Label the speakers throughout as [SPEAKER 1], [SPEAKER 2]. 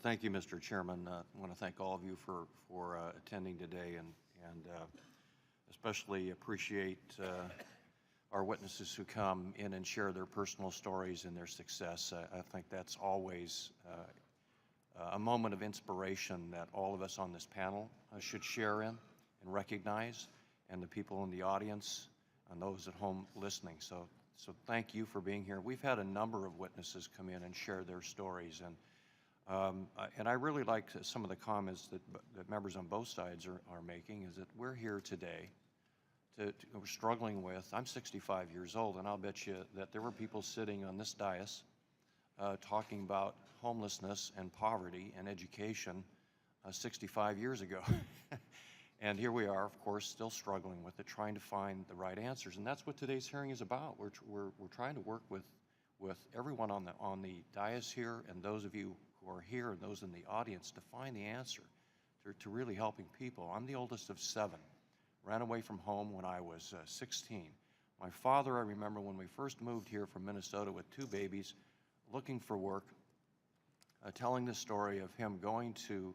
[SPEAKER 1] Thank you, Mr. Chairman. I want to thank all of you for attending today, and especially appreciate our witnesses who come in and share their personal stories and their success. I think that's always a moment of inspiration that all of us on this panel should share in and recognize, and the people in the audience and those at home listening. So thank you for being here. We've had a number of witnesses come in and share their stories, and I really like some of the comments that members on both sides are making, is that we're here today we're struggling with. I'm 65 years old, and I'll bet you that there were people sitting on this dais talking about homelessness and poverty and education 65 years ago. And here we are, of course, still struggling with it, trying to find the right answers. And that's what today's hearing is about. We're trying to work with everyone on the dais here, and those of you who are here and those in the audience, to find the answer to really helping people. I'm the oldest of 7. Ran away from home when I was 16. My father, I remember when we first moved here from Minnesota with 2 babies, looking for work, telling the story of him going to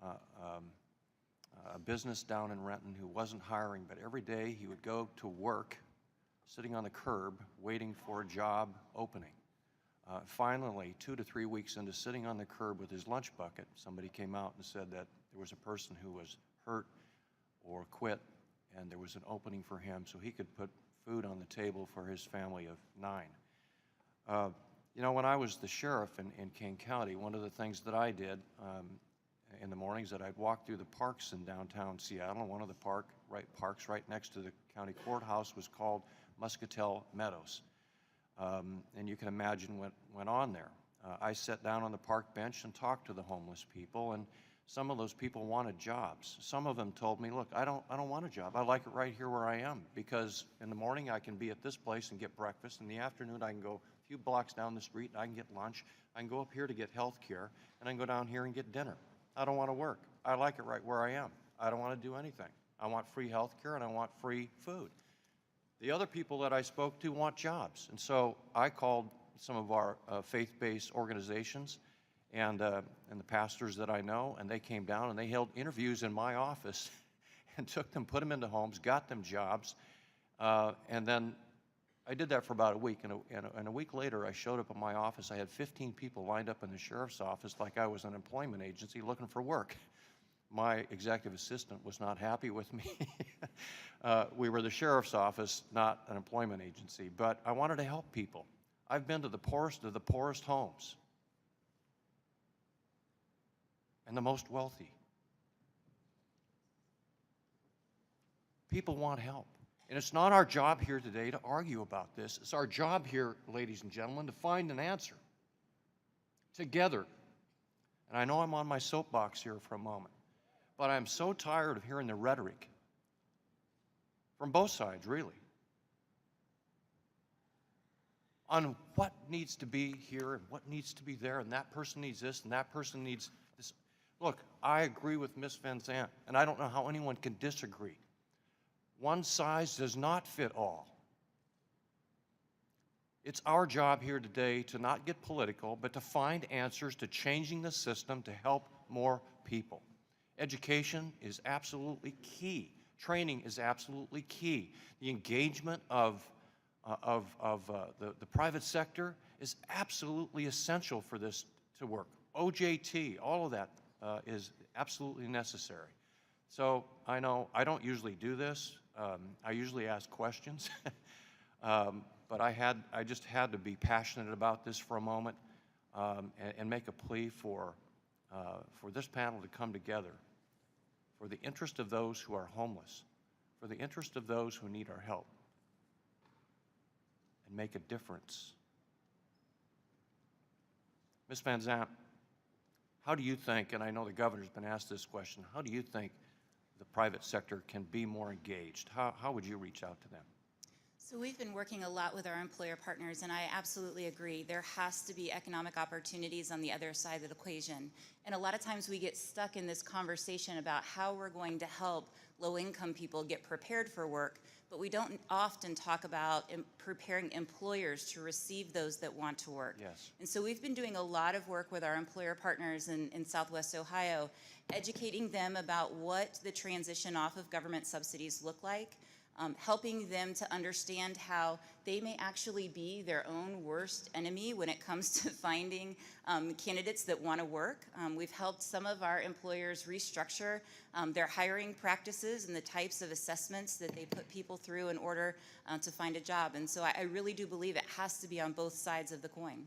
[SPEAKER 1] a business down in Renton who wasn't hiring, but every day he would go to work sitting on the curb waiting for a job opening. Finally, 2 to 3 weeks into sitting on the curb with his lunch bucket, somebody came out and said that there was a person who was hurt or quit, and there was an opening for him so he could put food on the table for his family of 9. You know, when I was the sheriff in King County, one of the things that I did in the mornings that I'd walk through the parks in downtown Seattle. One of the parks right next to the county courthouse was called Muscatel Meadows. And you can imagine what went on there. I sat down on the park bench and talked to the homeless people, and some of those people wanted jobs. Some of them told me, look, I don't want a job. I like it right here where I am, because in the morning I can be at this place and get breakfast. In the afternoon I can go a few blocks down the street and I can get lunch. I can go up here to get health care, and I can go down here and get dinner. I don't want to work. I like it right where I am. I don't want to do anything. I want free health care and I want free food. The other people that I spoke to want jobs. And so I called some of our faith-based organizations and the pastors that I know, and they came down and they held interviews in my office and took them, put them into homes, got them jobs. And then I did that for about a week, and a week later I showed up at my office. I had 15 people lined up in the sheriff's office like I was an employment agency looking for work. My executive assistant was not happy with me. We were the sheriff's office, not an employment agency, but I wanted to help people. I've been to the poorest of the poorest homes and the most wealthy. People want help. And it's not our job here today to argue about this. It's our job here, ladies and gentlemen, to find an answer together. And I know I'm on my soapbox here for a moment, but I'm so tired of hearing the rhetoric from both sides, really, on what needs to be here and what needs to be there, and that person needs this and that person needs this. Look, I agree with Ms. Van Zandt, and I don't know how anyone can disagree. One size does not fit all. It's our job here today to not get political, but to find answers to changing the system to help more people. Education is absolutely key. Training is absolutely key. The engagement of the private sector is absolutely essential for this to work. OJT, all of that is absolutely necessary. So I know I don't usually do this. I usually ask questions, but I just had to be passionate about this for a moment and make a plea for this panel to come together for the interest of those who are homeless, for the interest of those who need our help, and make a difference. Ms. Van Zandt, how do you think, and I know the governor's been asked this question, how do you think the private sector can be more engaged? How would you reach out to them?
[SPEAKER 2] So we've been working a lot with our employer partners, and I absolutely agree. There has to be economic opportunities on the other side of the equation. And a lot of times we get stuck in this conversation about how we're going to help low-income people get prepared for work, but we don't often talk about preparing employers to receive those that want to work.
[SPEAKER 1] Yes.
[SPEAKER 2] And so we've been doing a lot of work with our employer partners in Southwest Ohio, educating them about what the transition off of government subsidies look like, helping them to understand how they may actually be their own worst enemy when it comes to finding candidates that want to work. We've helped some of our employers restructure their hiring practices and the types of assessments that they put people through in order to find a job. And so I really do believe it has to be on both sides of the coin.